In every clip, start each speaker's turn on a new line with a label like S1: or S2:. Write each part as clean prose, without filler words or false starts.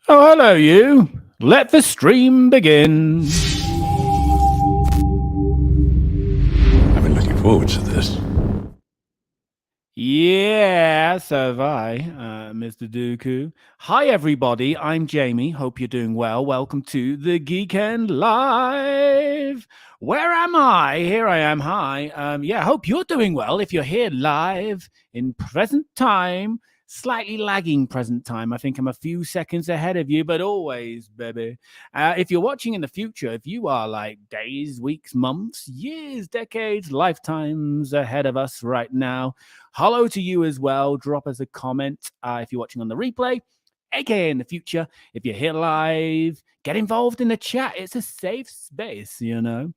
S1: Oh, hello, you. Let the stream begin.
S2: I've been looking forward to this.
S1: Yeah, so have I, Mr. Dooku. Hi, everybody. I'm Jamie. Hope you're doing well. Welcome to the Geeknd Live. Where am I? Here I am. Hi. Hope you're doing well. If you're here live in present time, slightly lagging present time. I think I'm a few seconds ahead of you, but always, baby. If you're watching in the future, if you are like days, weeks, months, years, decades, lifetimes ahead of us right now, hello to you as well. Drop us a comment if you're watching on the replay, aka in the future. If you're here live, get involved in the chat. It's a safe space, you know.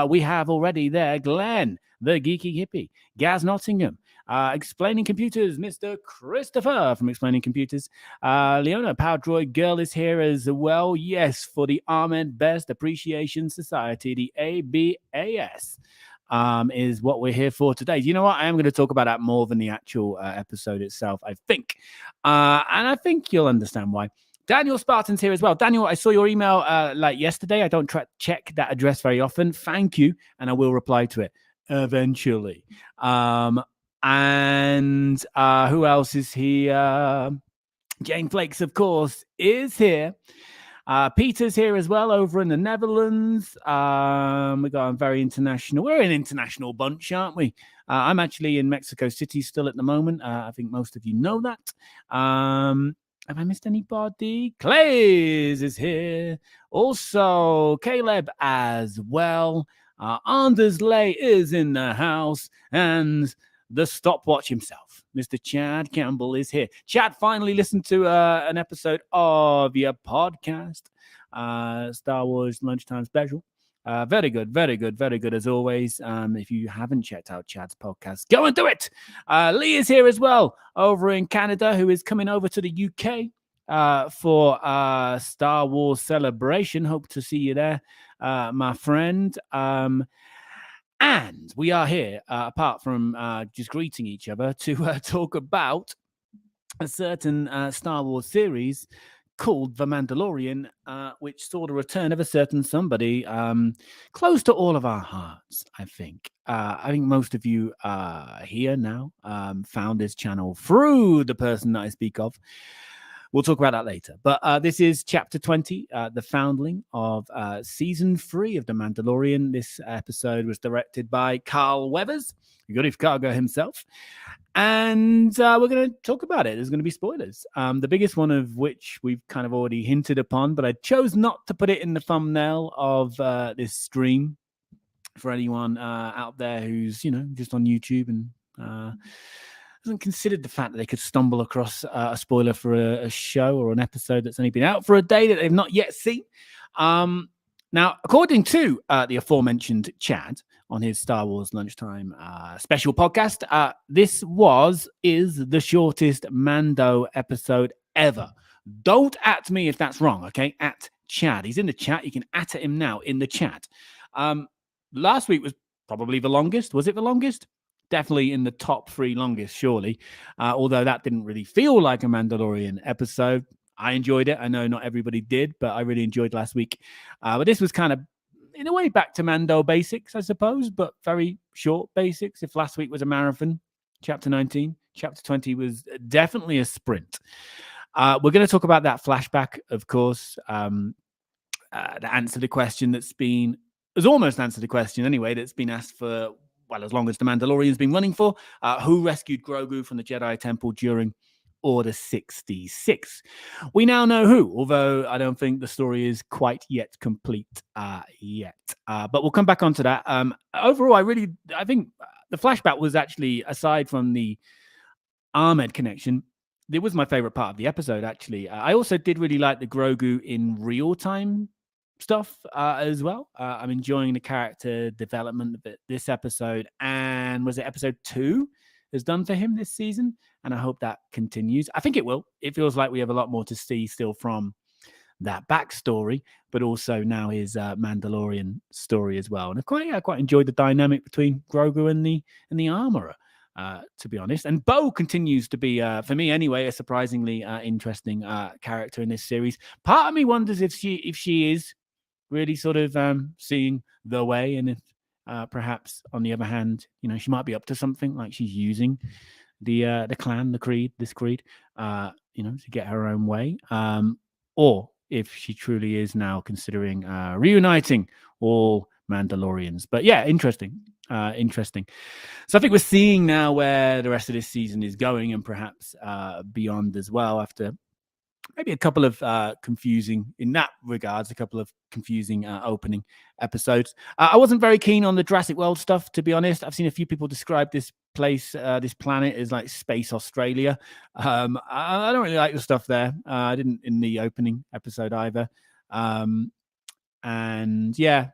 S1: We have already there Glenn, the geeky hippie, Gaz Nottingham, Explaining Computers, Mr. Christopher from Explaining Computers. Leona, Power Droid Girl is here as well. Yes, for the Ahmed Best Appreciation Society, the ABAS. Is what we're here for today. You know what? I am going to talk about that more than the actual episode itself, I think. And I think you'll understand why. Daniel Spartan's here as well. Daniel, I saw your email like yesterday. I don't check that address very often. Thank you. And I will reply to it eventually. And who else is here? Jane Flakes, of course, is here. Peter's here as well over in the Netherlands. We got a very international. We're an international bunch, aren't we? I'm actually in Mexico City still at the moment. I think most of you know that. Have I missed anybody? Clays is here. Also, Caleb as well. Anders Lay is in the house. And the stopwatch himself, Mr. Chad Campbell, is here. Chad finally listened to an episode of your podcast, Star Wars Lunchtime Special. Very good, very good, very good as always. If you haven't checked out Chad's podcast, go and do it. Lee is here as well, over in Canada, who is coming over to the UK for Star Wars Celebration. Hope to see you there, my friend. And we are here, apart from just greeting each other, to talk about a certain Star Wars series called The Mandalorian, which saw the return of a certain somebody close to all of our hearts, I think. I think most of you here now found this channel through the person that I speak of. We'll talk about that later. But this is chapter 20, the foundling of season 3 of The Mandalorian. This episode was directed by Carl Weathers, Griff Karga himself. And we're going to talk about it. There's going to be spoilers. The biggest one of which we've kind of already hinted upon, but I chose not to put it in the thumbnail of this stream for anyone out there who's, just on YouTube and hasn't considered the fact that they could stumble across a spoiler for a show or an episode that's only been out for a day that they've not yet seen. Now, according to the aforementioned Chad on his Star Wars Lunchtime special podcast, this is the shortest Mando episode ever. Don't at me if that's wrong, okay? At Chad. He's in the chat. You can at him now in the chat. Last week was probably the longest. Was it the longest? Definitely in the top 3 longest, surely. Although that didn't really feel like a Mandalorian episode. I enjoyed it. I know not everybody did, but I really enjoyed last week. But this was kind of, in a way, back to Mando basics, I suppose, but very short basics. If last week was a marathon, chapter 19, chapter 20 was definitely a sprint. We're going to talk about that flashback, of course. That answered the question has almost answered the question anyway, that's been asked for, well, as long as The Mandalorian's been running for. Who rescued Grogu from the Jedi Temple during Order 66? We now know who, although I don't think the story is quite yet complete yet. But we'll come back onto that. Overall, I think the flashback was actually, aside from the Ahmed connection, it was my favorite part of the episode, actually. I also did really like the Grogu in real time stuff as well. I'm enjoying the character development of this episode, and was it episode 2 has done for him this season, and I hope that continues. I think it will. It feels like we have a lot more to see still from that backstory, but also now his Mandalorian story as well. And I quite enjoyed the dynamic between Grogu and the armorer. to be honest. And Bo continues to be, for me anyway, a surprisingly interesting character in this series. Part of me wonders if she is really sort of seeing the way, and if perhaps on the other hand, she might be up to something, like she's using the clan, this creed, to get her own way, or if she truly is now considering reuniting all Mandalorians. But yeah, interesting. So I think we're seeing now where the rest of this season is going, and perhaps beyond as well, after maybe a couple of confusing opening episodes. I wasn't very keen on the Jurassic World stuff, to be honest. I've seen a few people describe this place, this planet, as like Space Australia. I don't really like the stuff there. I didn't in the opening episode either. And yeah,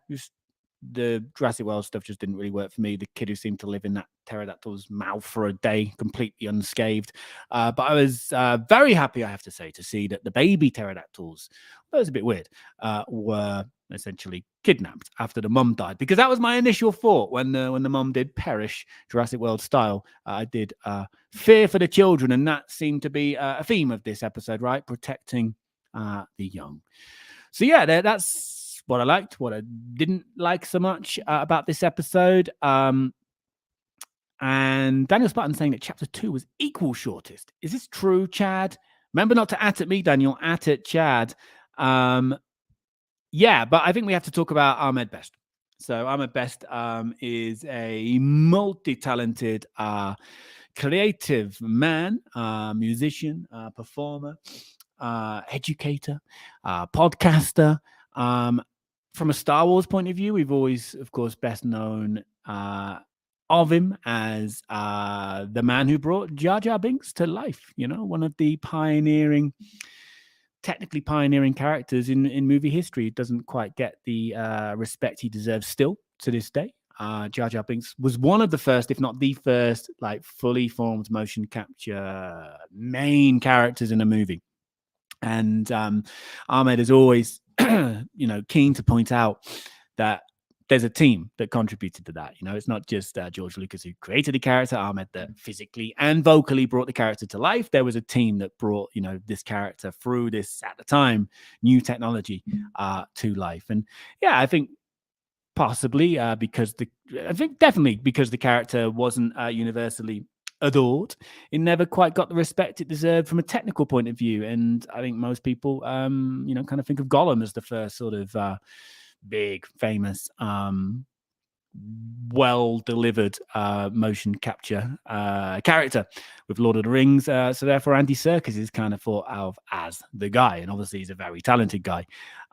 S1: the Jurassic World stuff just didn't really work for me. The kid who seemed to live in that pterodactyl's mouth for a day, completely unscathed. But I was very happy, I have to say, to see that the baby pterodactyls, that was a bit weird, were essentially kidnapped after the mum died, because that was my initial thought when the mum did perish, Jurassic World style. I did fear for the children, and that seemed to be a theme of this episode, right? Protecting the young. So yeah, that's what I liked. What I didn't like so much about this episode. And Daniel Spartan saying that chapter 2 was equal shortest. Is this true, Chad? Remember not to at me, Daniel, at it, Chad. Yeah, but I think we have to talk about Ahmed Best. So Ahmed Best is a multi-talented, creative man, musician, performer, educator, podcaster. From a Star Wars point of view, we've always, of course, best known of him as the man who brought Jar Jar Binks to life. One of the technically pioneering characters in movie history. Doesn't quite get the respect he deserves still to this day. Jar Jar Binks was one of the first, if not the first, like fully formed motion capture main characters in a movie. And Ahmed is always keen to point out that there's a team that contributed to that. It's not just George Lucas who created the character, Ahmed that physically and vocally brought the character to life. There was a team that brought, this character through this, at the time, new technology to life. And yeah, I think possibly definitely because the character wasn't universally adored, it never quite got the respect it deserved from a technical point of view. And I think most people kind of think of Gollum as the first sort of big famous well delivered motion capture character with Lord of the Rings. So therefore Andy Serkis is kind of thought of as the guy, and obviously he's a very talented guy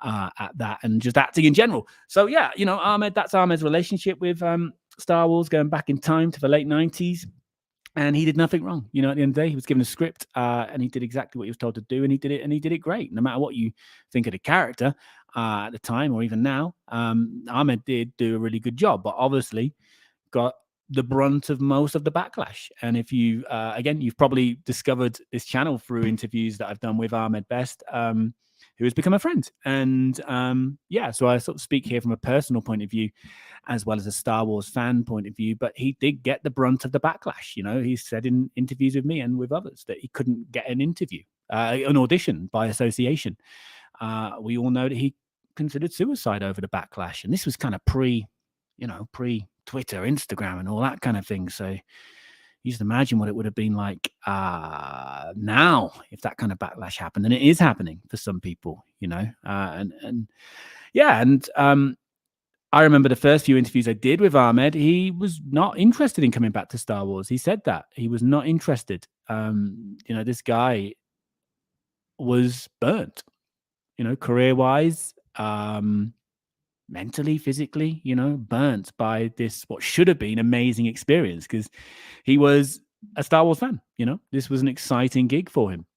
S1: at that and just acting in general. So yeah, that's Ahmed's relationship with Star Wars, going back in time to the late 90s. And he did nothing wrong. At the end of the day, he was given a script and he did exactly what he was told to do, and he did it great. No matter what you think of the character at the time or even now, Ahmed did do a really good job, but obviously got the brunt of most of the backlash. And if you, again, you've probably discovered this channel through interviews that I've done with Ahmed Best, who has become a friend. And yeah, so I sort of speak here from a personal point of view, as well as a Star Wars fan point of view, but he did get the brunt of the backlash. He said in interviews with me and with others that he couldn't get an interview, an audition by association. We all know that he considered suicide over the backlash. And this was kind of pre-Twitter, Instagram and all that kind of thing. So you just imagine what it would have been like now if that kind of backlash happened. And it is happening for some people, I remember the first few interviews I did with Ahmed, he was not interested in coming back to Star Wars. He said that he was not interested. This guy was burnt, career-wise, mentally, physically, burnt by this, what should have been amazing experience, because he was a Star Wars fan. This was an exciting gig for him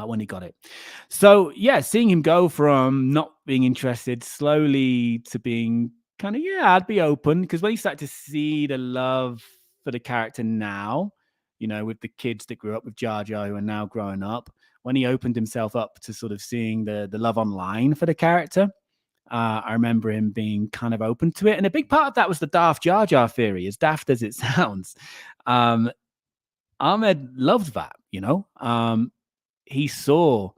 S1: when he got it. So yeah, seeing him go from not being interested slowly to being kind of, yeah, I'd be open, because when you start to see the love for the character now, with the kids that grew up with Jar Jar who are now growing up, when he opened himself up to sort of seeing the love online for the character, I remember him being kind of open to it. And a big part of that was the Darth Jar Jar theory, as daft as it sounds. Ahmed loved that, he saw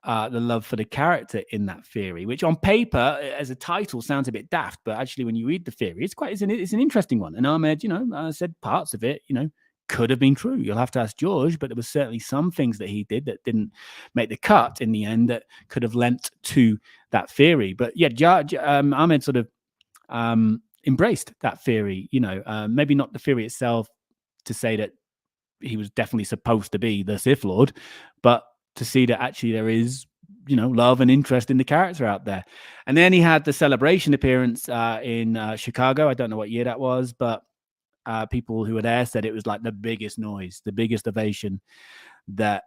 S1: the love for the character in that theory, which on paper, as a title, sounds a bit daft, but actually, when you read the theory, it's an interesting one. And Ahmed, said parts of it, could have been true. You'll have to ask George, but there was certainly some things that he did that didn't make the cut in the end that could have lent to that theory. But yeah, Ahmed sort of embraced that theory. Maybe not the theory itself to say that he was definitely supposed to be the Sith Lord, but to see that actually there is, love and interest in the character out there. And then he had the Celebration appearance in Chicago. I don't know what year that was, but people who were there said it was like the biggest noise, the biggest ovation that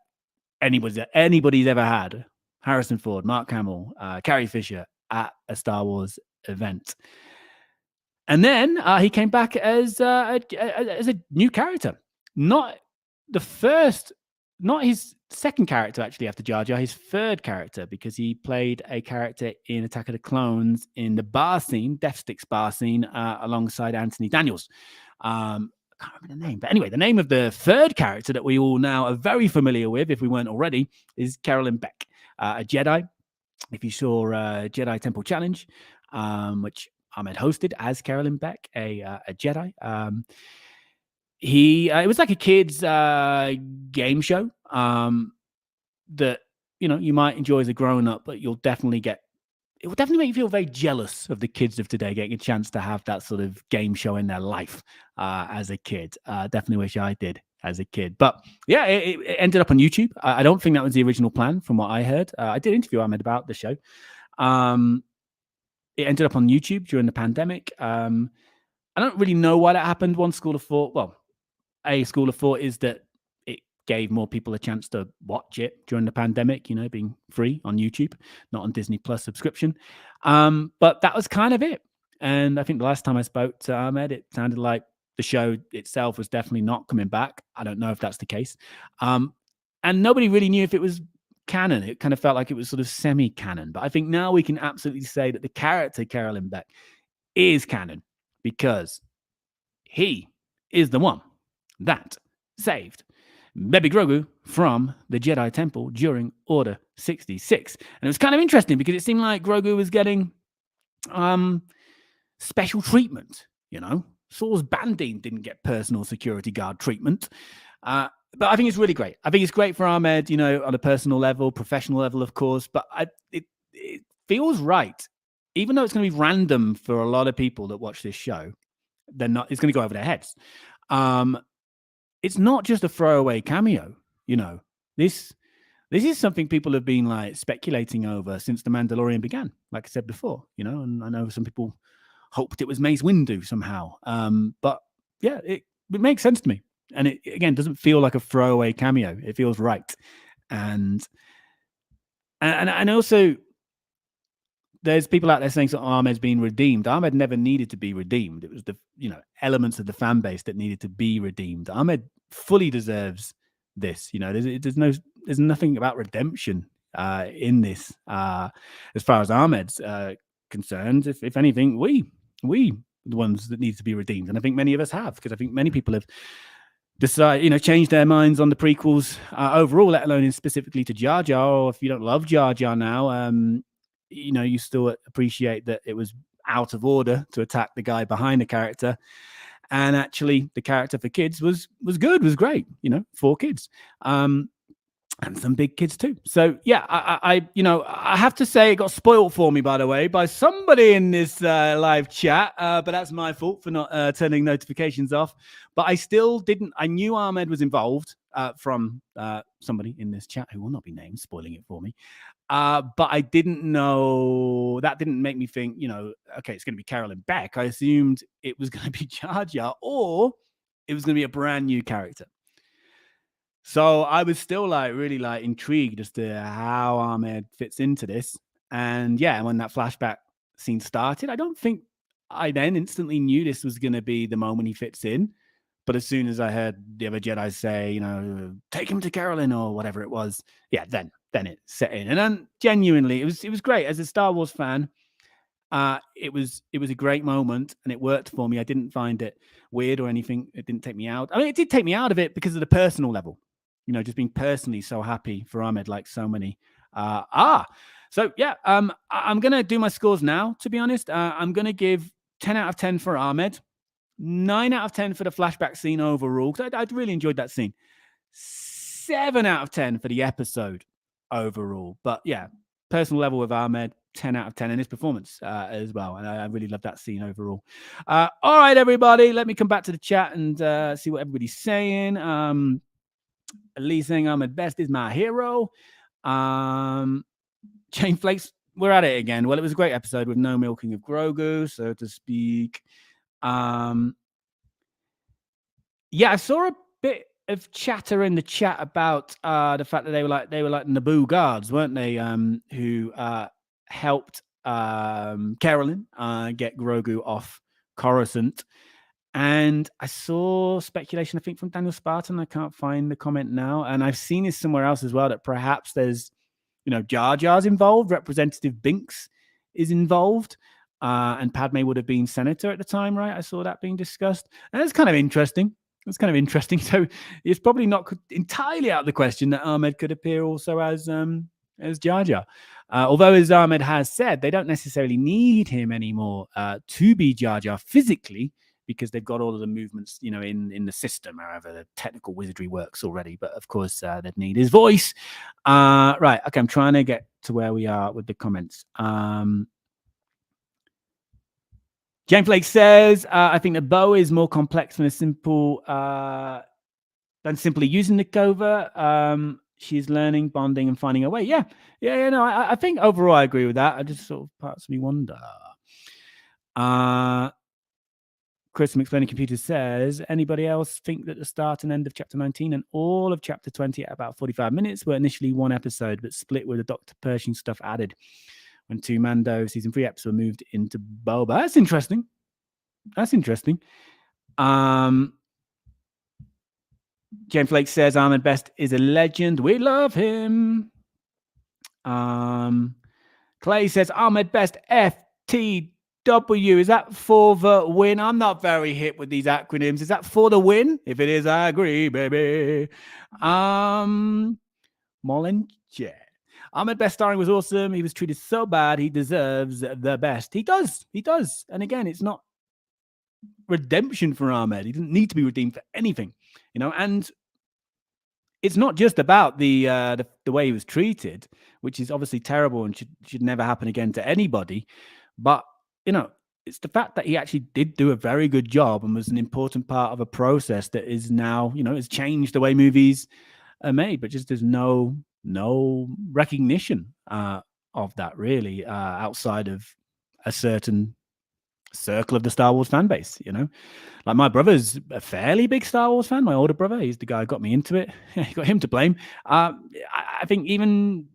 S1: anybody's ever had. Harrison Ford, Mark Hamill, Carrie Fisher at a Star Wars event. And then he came back as a new character. Not his second character, actually, after Jar Jar, his third character, because he played a character in Attack of the Clones in the bar scene, Death Sticks bar scene, alongside Anthony Daniels. I can't remember the name, but anyway, the name of the third character that we all now are very familiar with, if we weren't already, is Carolyn Beck, a Jedi. If you saw Jedi Temple Challenge, which Ahmed hosted as Carolyn Beck, a Jedi. It was like a kids game show that you might enjoy as a grown up, but it will definitely make you feel very jealous of the kids of today getting a chance to have that sort of game show in their life as a kid. Definitely wish I did as a kid. But yeah, it ended up on YouTube. I don't think that was the original plan from what I heard. I did interview Ahmed about the show. It ended up on YouTube during the pandemic. I don't really know why that happened. One school of thought, a school of thought is that it gave more people a chance to watch it during the pandemic, being free on YouTube, not on Disney Plus subscription. But that was kind of it. And I think the last time I spoke to Ahmed, it sounded like the show itself was definitely not coming back. I don't know if that's the case. And nobody really knew if it was canon. It kind of felt like it was sort of semi-canon. But I think now we can absolutely say that the character Carolyn Beck is canon, because he is the one that saved Baby Grogu from the Jedi Temple during Order 66. And it was kind of interesting because it seemed like Grogu was getting special treatment, Saul's Bandine didn't get personal security guard treatment. But I think it's really great. I think it's great for Ahmed, on a personal level, professional level, of course. But it feels right. Even though it's going to be random for a lot of people that watch this show, it's going to go over their heads. It's not just a throwaway cameo, This is something people have been like speculating over since The Mandalorian began, like I said before, and I know some people hoped it was Mace Windu somehow. But yeah, it makes sense to me. And it, again, doesn't feel like a throwaway cameo. It feels right. And also, there's people out there saying that Ahmed's been redeemed. Ahmed never needed to be redeemed. It was the elements of the fan base that needed to be redeemed. Ahmed fully deserves this. There's nothing about redemption in this as far as Ahmed's concerned. If anything, we the ones that need to be redeemed, and I think many of us have, because I think many people have decided, changed their minds on the prequels overall, let alone specifically to Jar Jar. Or if you don't love Jar Jar now, you still appreciate that it was out of order to attack the guy behind the character. And actually, the character for kids was good, was great, for kids. And some big kids too. So yeah, I have to say it got spoiled for me, by the way, by somebody in this live chat. But that's my fault for not turning notifications off. But I still didn't. I knew Ahmed was involved from somebody in this chat who will not be named, spoiling it for me. But I didn't know. That didn't make me think, okay, it's going to be Carolyn Beck. I assumed it was going to be Jar Jar, or it was going to be a brand new character. So I was still really intrigued as to how Ahmed fits into this. And yeah, when that flashback scene started, I don't think I then instantly knew this was going to be the moment he fits in. But as soon as I heard the other Jedi say, take him to Carolyn or whatever it was, yeah, then it set in. And then genuinely, it was great. As a Star Wars fan, it was a great moment and it worked for me. I didn't find it weird or anything. It didn't take me out. I mean, it did take me out of it because of the personal level, just being personally so happy for Ahmed, like so many. So yeah, I'm going to do my scores now, to be honest. I'm going to give 10 out of 10 for Ahmed, 9 out of 10 for the flashback scene overall, because I really enjoyed that scene. 7 out of 10 for the episode overall. But yeah, personal level with Ahmed, 10 out of 10 in his performance as well. And I really love that scene overall. All right, everybody, let me come back to the chat and see what everybody's saying. Lee saying Ahmed Best is my hero. Chain Flakes, we're at it again. Well, it was a great episode with no milking of Grogu, so to speak. Yeah, I saw a bit of chatter in the chat about the fact that they were like Naboo guards, weren't they? Who helped Carolyn get Grogu off Coruscant. And I saw speculation, I think, from Daniel Spartan. I can't find the comment now. And I've seen this somewhere else as well, that perhaps there's, Jar Jar's involved. Representative Binks is involved. And Padme would have been senator at the time, right? I saw that being discussed. And that's kind of interesting. So it's probably not entirely out of the question that Ahmed could appear also as Jar Jar. Although, as Ahmed has said, they don't necessarily need him anymore to be Jar Jar physically, because they've got all of the movements, in the system, however the technical wizardry works already. But of course, they'd need his voice. Right. Okay. I'm trying to get to where we are with the comments. Jane Flake says, I think the bow is more complex than simply using the covert. She's learning, bonding, and finding her way. Yeah. No, I think overall I agree with that. I just sort of parts of me wonder. Chris from Explaining Computers says, anybody else think that the start and end of chapter 19 and all of chapter 20 at about 45 minutes were initially one episode, but split with the Dr. Pershing stuff added when 2 Mando season 3 episodes were moved into Boba? That's interesting. Jane Flake says, Ahmed Best is a legend. We love him. Clay says, Ahmed Best, FTW. Is that for the win? I'm not very hip with these acronyms. Is that for the win? If it is, I agree, baby. Mollen J. Ahmed Best starring was awesome. He was treated so bad. He deserves the best. He does. And again, it's not redemption for Ahmed. He didn't need to be redeemed for anything, and it's not just about the way he was treated, which is obviously terrible and should never happen again to anybody. But, it's the fact that he actually did do a very good job and was an important part of a process that is now, has changed the way movies are made, but just there's no recognition of that really outside of a certain circle of the Star Wars fan base. Like my brother's a fairly big Star Wars fan. My older brother, he's the guy who got me into it. You got him to blame. I think even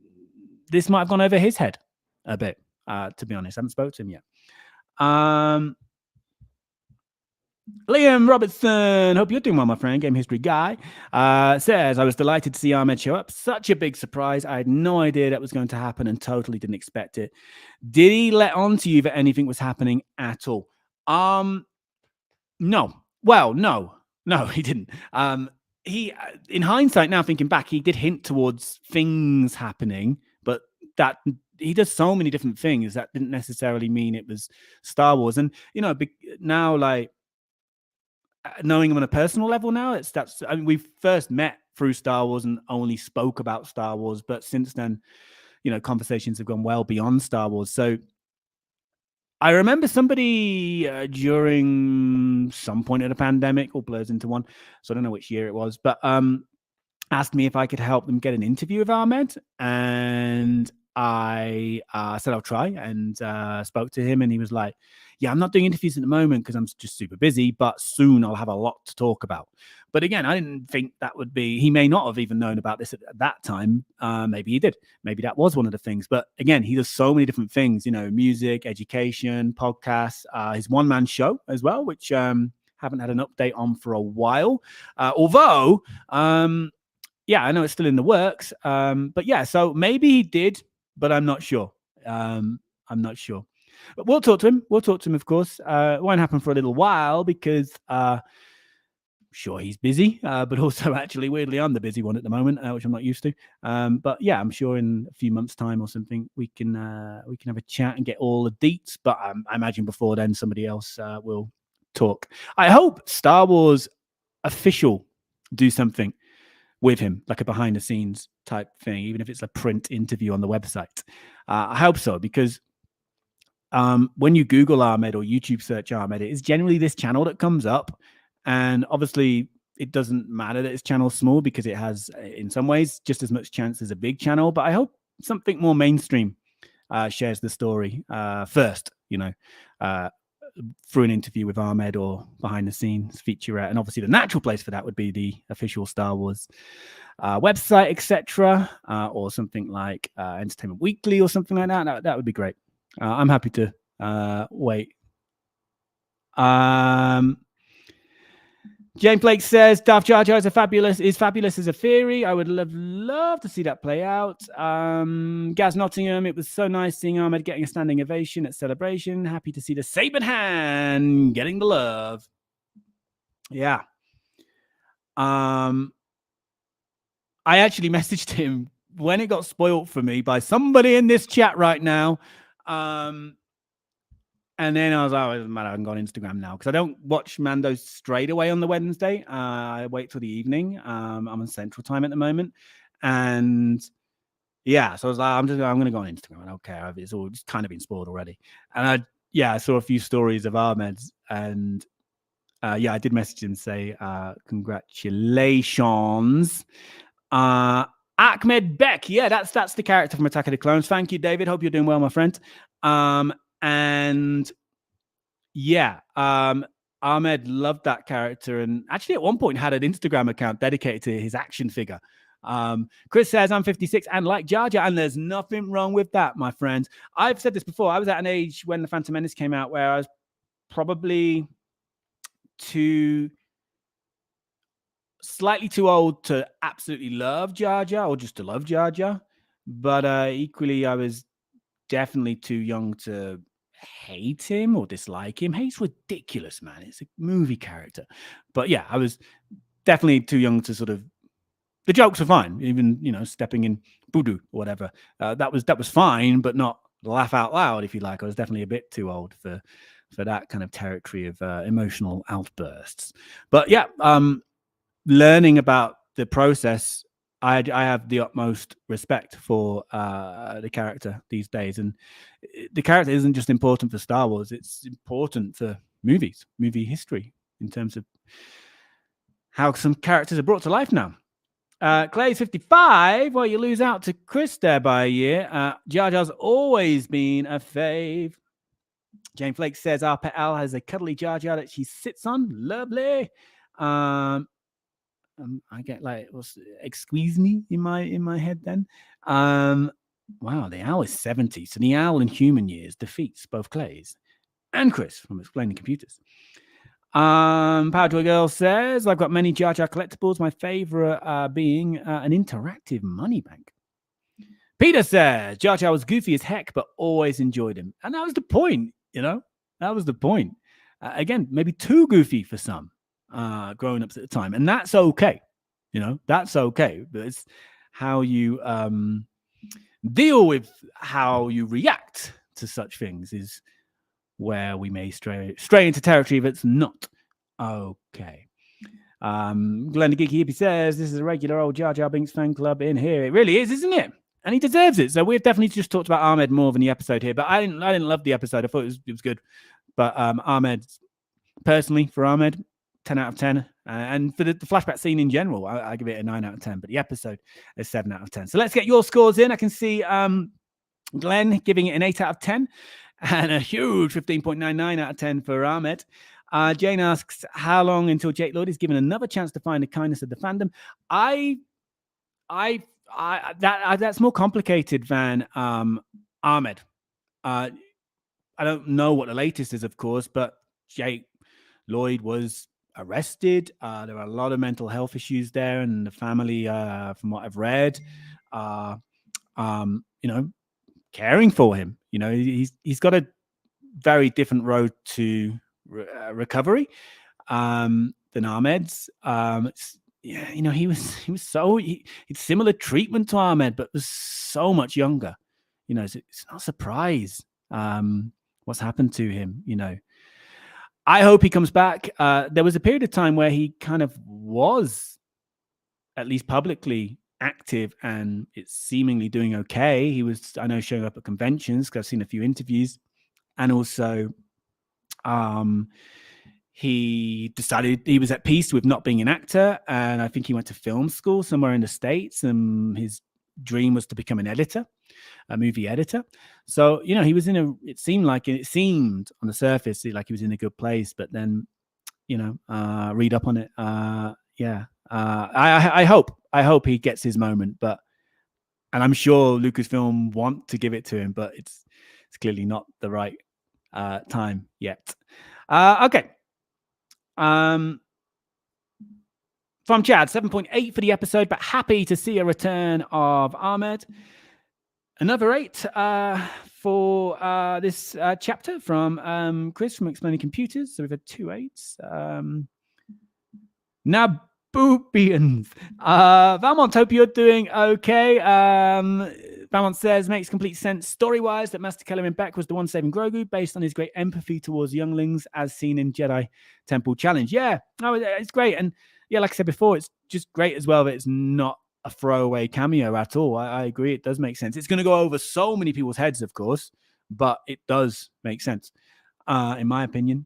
S1: this might have gone over his head a bit, to be honest. I haven't spoken to him yet. Liam Robertson, hope you're doing well, my friend. Game history guy says, I was delighted to see Ahmed show up. Such a big surprise. I had no idea that was going to happen and totally didn't expect it. Did he let on to you that anything was happening at all? No. Well, no, he didn't. He, in hindsight, now thinking back, he did hint towards things happening, but that he does so many different things that didn't necessarily mean it was Star Wars. And now, like, knowing him on a personal level now, we first met through Star Wars and only spoke about Star Wars, but since then, conversations have gone well beyond Star Wars. So I remember somebody during some point of the pandemic, all blurs into one, so I don't know which year it was, but asked me if I could help them get an interview with Ahmed, and I said I'll try, and spoke to him, and he was like, yeah, I'm not doing interviews at the moment because I'm just super busy, but soon I'll have a lot to talk about. But again, I didn't think that would be, he may not have even known about this at that time. Maybe he did. Maybe that was one of the things. But again, he does so many different things, music, education, podcasts, his one-man show as well, which haven't had an update on for a while. Although, yeah, I know it's still in the works. But yeah, so maybe he did, but I'm not sure. But we'll talk to him. We'll talk to him, of course. It won't happen for a little while because sure, he's busy, but also actually weirdly I'm the busy one at the moment, which I'm not used to. But yeah, I'm sure in a few months' time or something we can have a chat and get all the deets. But I imagine before then somebody else will talk. I hope Star Wars official do something with him, like a behind the scenes type thing, even if it's a print interview on the website. I hope so, because when you Google Ahmed or YouTube search Ahmed, it is generally this channel that comes up. And obviously, it doesn't matter that his channel's small because it has, in some ways, just as much chance as a big channel. But I hope something more mainstream shares the story first, through an interview with Ahmed or behind the scenes featurette. And obviously, the natural place for that would be the official Star Wars website, etc., or something like Entertainment Weekly or something like that. That would be great. I'm happy to wait. Jane Blake says Darth Jar Jar is fabulous as a theory. I would love to see that play out. Gaz Nottingham, it was so nice seeing Ahmed getting a standing ovation at Celebration. Happy to see the Saban hand getting the love. Yeah. I actually messaged him when it got spoiled for me by somebody in this chat right now. And then I was like, oh, it doesn't matter, I can go on Instagram now. Because I don't watch Mando straight away on the Wednesday. I wait till the evening. I'm on Central Time at the moment. And yeah, so I was like, I'm going to go on Instagram. I don't care. It's kind of been spoiled already. And I saw a few stories of Ahmed's. And I did message him and say, congratulations. Ahmed Beck. Yeah, that's the character from Attack of the Clones. Thank you, David. Hope you're doing well, my friend. And yeah, Ahmed loved that character, and actually at one point had an Instagram account dedicated to his action figure. Chris says I'm 56 and like Jar Jar, and there's nothing wrong with that, my friends. I've said this before. I was at an age when The Phantom Menace came out where I was probably slightly too old to absolutely love Jar Jar or just to love Jar Jar, but equally I was definitely too young to hate him or dislike him. Hate's ridiculous, man. It's a movie character. But yeah, I was definitely too young to sort of. The jokes were fine, even stepping in voodoo or whatever. That was fine, but not laugh out loud, if you like. I was definitely a bit too old for that kind of territory of emotional outbursts. But yeah, learning about the process, I have the utmost respect for the character these days. And the character isn't just important for Star Wars. It's important for movie history in terms of how some characters are brought to life now. Clay's 55. Well, you lose out to Chris there by a year. Jar Jar's always been a fave. Jane Flake says our pet Al has a cuddly Jar Jar that she sits on. Lovely. I get like excuse me in my head then. Wow, the owl is 70, so the owl in human years defeats both Clays and Chris from Explaining Computers. Power to a Girl says I've got many Jar Jar collectibles. My favorite being an interactive money bank. Peter says Jar Jar was goofy as heck, but always enjoyed him, and that was the point. That was the point. Again, maybe too goofy for some. Growing ups at the time, and that's okay. That's okay. But it's how you deal with how you react to such things is where we may stray into territory that's not okay. Glenn the Geeky Hippie says this is a regular old Jar Jar Binks fan club in here. It really is, isn't it? And he deserves it. So we've definitely just talked about Ahmed more than the episode here, but I didn't love the episode. I thought it was good, but Ahmed, personally, for Ahmed, 10 out of 10. And for the flashback scene in general, I give it a 9 out of 10. But the episode is 7 out of 10. So let's get your scores in. I can see Glenn giving it an 8 out of 10 and a huge 15.99 out of 10 for Ahmed. Jane asks, how long until Jake Lloyd is given another chance to find the kindness of the fandom? That's more complicated than Ahmed. I don't know what the latest is, of course, but Jake Lloyd was arrested. There are a lot of mental health issues there, and the family, from what I've read, caring for him. He's got to very different road to recovery than Ahmed's. It's similar treatment to Ahmed, but was so much younger. It's not a surprise what's happened to him. I hope he comes back. There was a period of time where he kind of was, at least publicly, active, and it's seemingly doing okay. He was, I know, showing up at conventions because I've seen a few interviews, and also he decided he was at peace with not being an actor, and I think he went to film school somewhere in the States, and his dream was to become an editor, a movie editor. So he was it seemed on the surface like he was in a good place, but then read up on it. I hope he gets his moment, and I'm sure Lucasfilm want to give it to him, but it's clearly not the right time yet. Okay. From Chad, 7.8 for the episode, but happy to see a return of Ahmed. Another 8 for this chapter from Chris from Explaining Computers. So we've had 2 8s. Naboopians. Valmont, hope you're doing okay. Valmont says, makes complete sense story-wise that Master Keller in Beck was the one saving Grogu based on his great empathy towards younglings as seen in Jedi Temple Challenge. Yeah, no, it's great. And yeah, like I said before, it's just great as well that it's not a throwaway cameo at all. I agree. It does make sense. It's going to go over so many people's heads, of course, but it does make sense, in my opinion.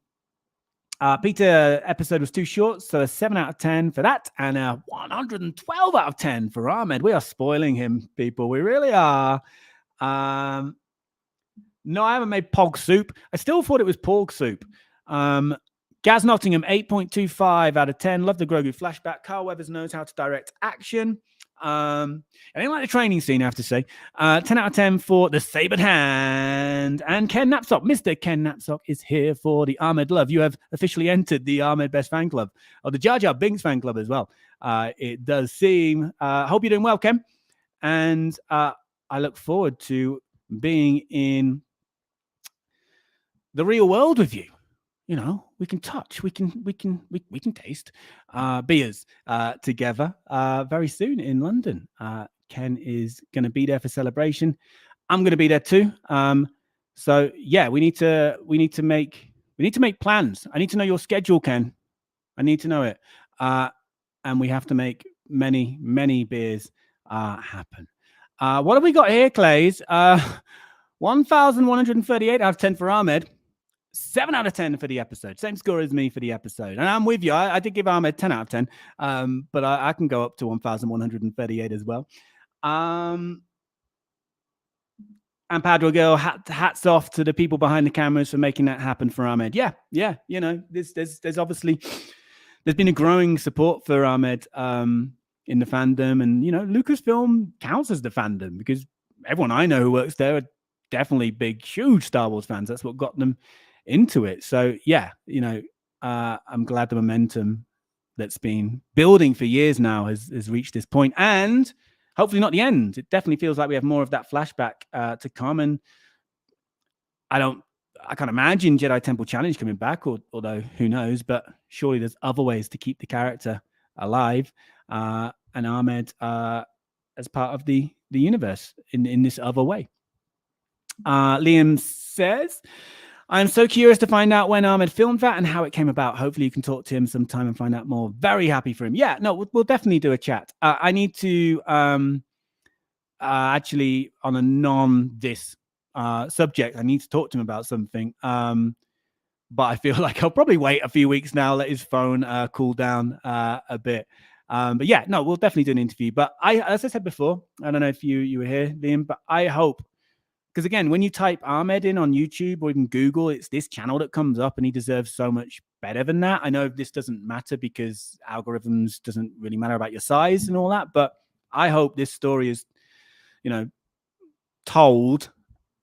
S1: Peter episode was too short, so a 7 out of 10 for that, and a 112 out of 10 for Ahmed. We are spoiling him, people. We really are. No, I haven't made pog soup. I still thought it was pork soup. Gaz Nottingham, 8.25 out of 10. Love the Grogu flashback. Carl Weathers knows how to direct action. I didn't like the training scene, I have to say. 10 out of 10 for the Sabered Hand. And Ken Knapsock, Mr. Ken Knapsock is here for the Ahmed Love. You have officially entered the Ahmed Best Fan Club, or the Jar Jar Binks Fan Club as well. It does seem. Hope you're doing well, Ken. And I look forward to being in the real world with you. We can touch, we can taste beers together very soon in London. Ken is going to be there for celebration. I'm going to be there too. So yeah, we need to make plans. I need to know your schedule, Ken. I need to know it. And we have to make many beers happen. What have we got here, Clays? 1,138 out of 10 for Ahmed. 7 out of 10 for the episode. Same score as me for the episode. And I'm with you. I did give Ahmed 10 out of 10. But I can go up to 1,138 as well. And Padua Girl, hats off to the people behind the cameras for making that happen for Ahmed. Yeah. There's obviously been a growing support for Ahmed in the fandom. And, Lucasfilm counts as the fandom because everyone I know who works there are definitely big, huge Star Wars fans. That's what got them into it. So yeah, I'm glad the momentum that's been building for years now has reached this point, and hopefully not the end. It definitely feels like we have more of that flashback to come, and I can't imagine Jedi Temple Challenge coming back, although who knows, but surely there's other ways to keep the character alive and Ahmed as part of the universe in this other way. Liam says, I'm so curious to find out when Ahmed filmed that and how it came about. Hopefully you can talk to him sometime and find out more. Very happy for him. Yeah, no, we'll definitely do a chat. I need to actually, on a this subject, I need to talk to him about something. But I feel like I'll probably wait a few weeks now, let his phone cool down a bit. But yeah, no, we'll definitely do an interview. But as I said before, I don't know if you were here, Liam, but I hope, because again, when you type Ahmed in on YouTube or even Google, it's this channel that comes up, and he deserves so much better than that. I know this doesn't matter because algorithms doesn't really matter about your size and all that, but I hope this story is, told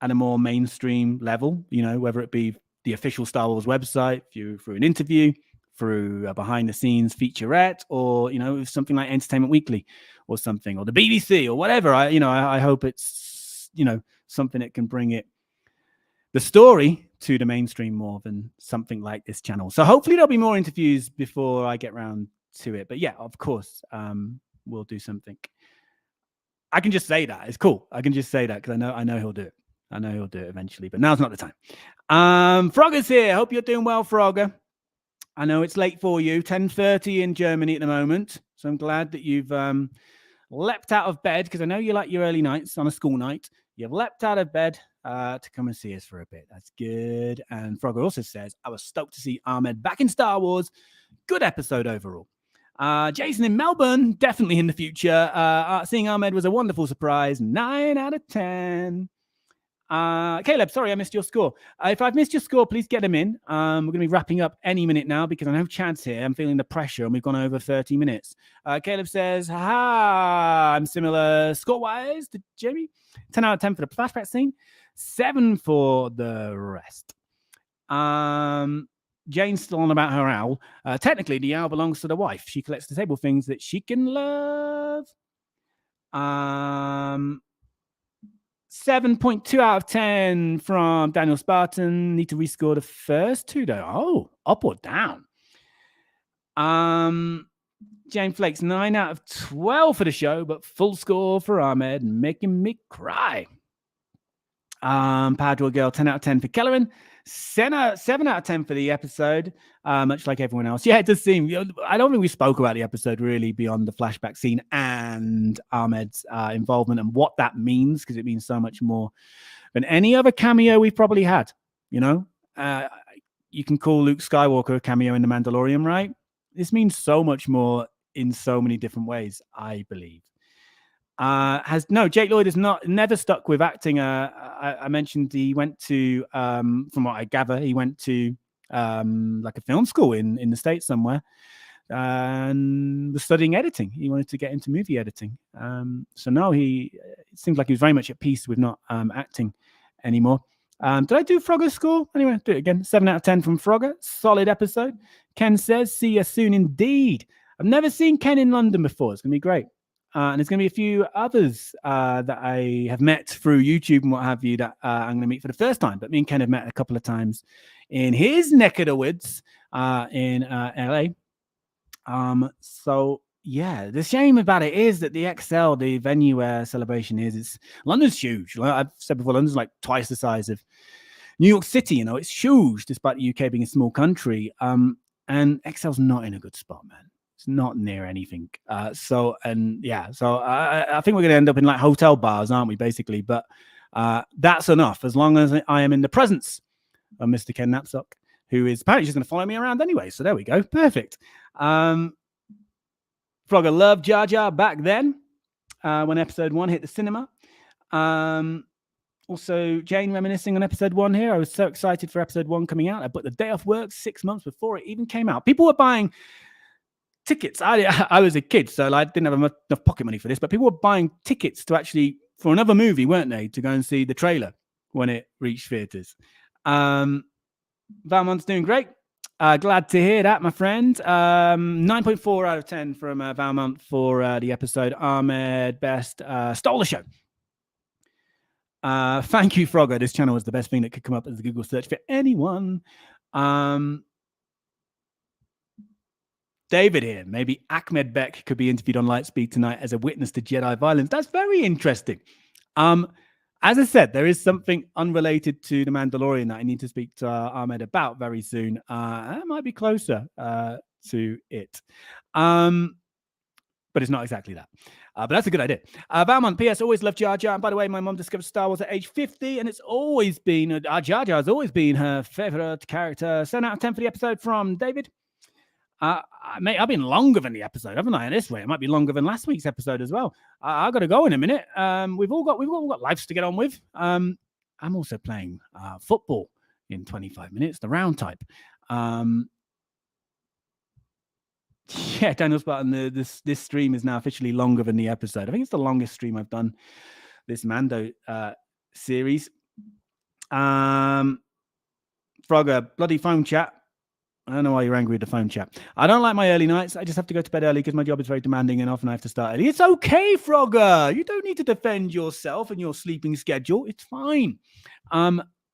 S1: at a more mainstream level, whether it be the official Star Wars website, through an interview, through a behind the scenes featurette, or, something like Entertainment Weekly or something, or the BBC or whatever. I hope it's, something that can bring the story to the mainstream more than something like this channel. So hopefully there'll be more interviews before I get round to it. But yeah, of course, we'll do something. I can just say that. It's cool. I can just say that because I know he'll do it. I know he'll do it eventually, but now's not the time. Frogger's here. Hope you're doing well, Frogger. I know it's late for you, 10:30 in Germany at the moment. So I'm glad that you've leapt out of bed, because I know you like your early nights on a school night. You've leapt out of bed to come and see us for a bit. That's good. And Frogger also says, I was stoked to see Ahmed back in Star Wars. Good episode overall. Jason in Melbourne, definitely in the future. Seeing Ahmed was a wonderful surprise. 9 out of 10. Caleb, sorry, I missed your score. If I've missed your score, please get them in. We're going to be wrapping up any minute now because I know Chad's here. I'm feeling the pressure and we've gone over 30 minutes. Caleb says, I'm similar score-wise to Jamie. 10 out of 10 for the flashback scene. 7 for the rest. Jane's still on about her owl. Technically, the owl belongs to the wife. She collects the table things that she can love. 7.2 out of 10 from Daniel Spartan. Need to rescore the first two, though. Oh, up or down? Jane Flakes, 9 out of 12 for the show, but full score for Ahmed, making me cry. Padua Girl, 10 out of 10 for Kelleran. 7 out of 10 for the episode, much like everyone else. Yeah, it does seem. I don't think we spoke about the episode really beyond the flashback scene and Ahmed's involvement and what that means, because it means so much more than any other cameo we've probably had. You know, you can call Luke Skywalker a cameo in The Mandalorian, right? This means so much more in so many different ways, I believe. Jake Lloyd is never stuck with acting. I mentioned he went to, from what I gather, he went to like a film school in the States somewhere and was studying editing. He wanted to get into movie editing. So no, it seems like he was very much at peace with not acting anymore. Did I do Frogger's score? Anyway, do it again. 7 out of 10 from Frogger. Solid episode. Ken says, see you soon indeed. I've never seen Ken in London before. It's going to be great. And there's going to be a few others that I have met through YouTube and what have you that I'm going to meet for the first time. But me and Ken have met a couple of times in his neck of the woods in LA. So, yeah, the shame about it is that the XL, the venue where celebration is, London's huge. Like I've said before, London's like twice the size of New York City. You know, it's huge despite the UK being a small country. And XL's not in a good spot, man. It's not near anything. So I think we're going to end up in like hotel bars, aren't we, basically? But that's enough as long as I am in the presence of Mr. Ken Knapsack, who is apparently just going to follow me around anyway. So there we go. Perfect. Frogger loved Jar Jar back then when episode 1 hit the cinema. Also, Jane reminiscing on episode 1 here. I was so excited for episode 1 coming out. I booked the day off work 6 months before it even came out. People were buying tickets. I was a kid, so I didn't have enough pocket money for this, but people were buying tickets to actually, for another movie, weren't they, to go and see the trailer when it reached theaters. Valmont's doing great. Glad to hear that, my friend. 9.4 out of 10 from Valmont for the episode. Ahmed Best stole the show. Thank you, Frogger. This channel was the best thing that could come up as a Google search for anyone. David here. Maybe Ahmed Beck could be interviewed on Lightspeed tonight as a witness to Jedi violence. That's very interesting. As I said, there is something unrelated to The Mandalorian that I need to speak to Ahmed about very soon. That might be closer to it. But it's not exactly that. But that's a good idea. Valmont, P.S. Always loved Jar Jar. And by the way, my mom discovered Star Wars at age 50, and it's always been, Jar Jar has always been her favorite character. 7 out of 10 for the episode from David. Mate, I've been longer than the episode, haven't I? In this way, it might be longer than last week's episode as well. I got to go in a minute. We've all got lives to get on with. I'm also playing football in 25 minutes, the round type. Yeah, Daniel Spartan, this stream is now officially longer than the episode. I think it's the longest stream I've done this Mando series. Frogger, bloody phone chat. I don't know why you're angry with the phone chat. I don't like my early nights. I just have to go to bed early because my job is very demanding and often I have to start early. It's okay, Frogger. You don't need to defend yourself and your sleeping schedule. It's fine.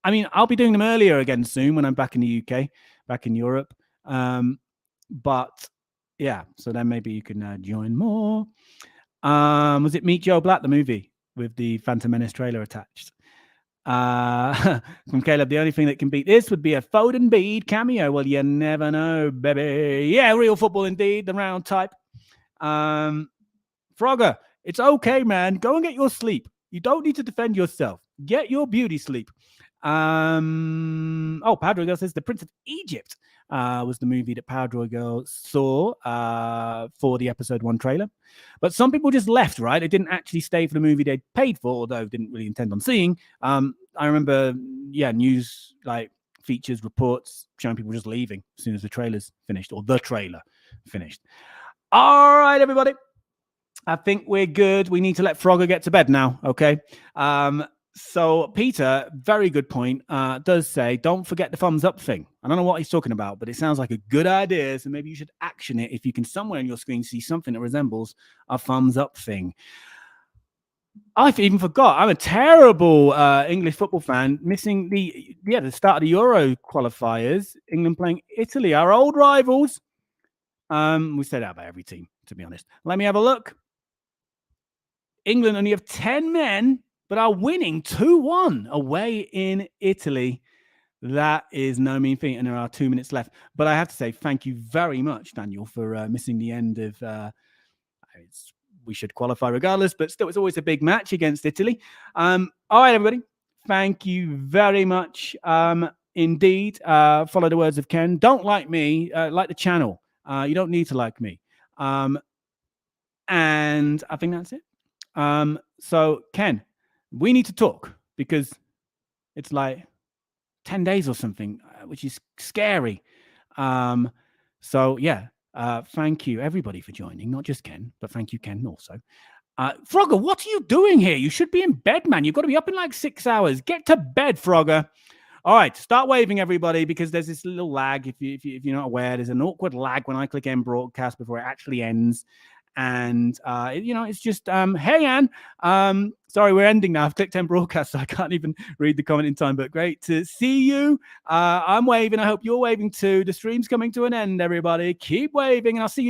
S1: I mean, I'll be doing them earlier again soon when I'm back in the UK, back in Europe. But yeah, so then maybe you can join more. Was it Meet Joe Black, the movie with the Phantom Menace trailer attached? From Caleb, the only thing that can beat this would be a Foden Bede cameo. Well, you never know, baby. Yeah, real football indeed, the round type. Frogger, it's okay, man. Go and get your sleep. You don't need to defend yourself. Get your beauty sleep. Powder Girl says The Prince of Egypt was the movie that Powder Girl saw for the episode 1 trailer. But some people just left, right? They didn't actually stay for the movie they paid for, although didn't really intend on seeing. I remember, news like features, reports showing people just leaving as soon as the trailer's finished, or the trailer finished. All right, everybody. I think we're good. We need to let Frogger get to bed now, okay? So Peter, very good point, does say, don't forget the thumbs up thing. I don't know what he's talking about, but it sounds like a good idea. So maybe you should action it if you can somewhere on your screen see something that resembles a thumbs up thing. I even forgot. I'm a terrible English football fan, missing the start of the Euro qualifiers. England playing Italy, our old rivals. We say that about every team, to be honest. Let me have a look. England only have 10 men, but are winning 2-1 away in Italy. That is no mean feat, and there are 2 minutes left. But I have to say thank you very much, Daniel, for missing the end of... we should qualify regardless, but still, it's always a big match against Italy. All right, everybody. Thank you very much indeed. Follow the words of Ken. Don't like me, like the channel. You don't need to like me. And I think that's it. So, Ken, we need to talk because it's like 10 days or something, which is scary. So, yeah. Thank you, everybody, for joining. Not just Ken, but thank you, Ken, also. Frogger, what are you doing here? You should be in bed, man. You've got to be up in like 6 hours. Get to bed, Frogger. All right, start waving, everybody, because there's this little lag. If you're not aware, there's an awkward lag when I click end broadcast before it actually ends. And, it's just, hey, Anne. Sorry, we're ending now. I've clicked end broadcast, so I can't even read the comment in time, but great to see you. I'm waving. I hope you're waving too. The stream's coming to an end, everybody. Keep waving, and I'll see you next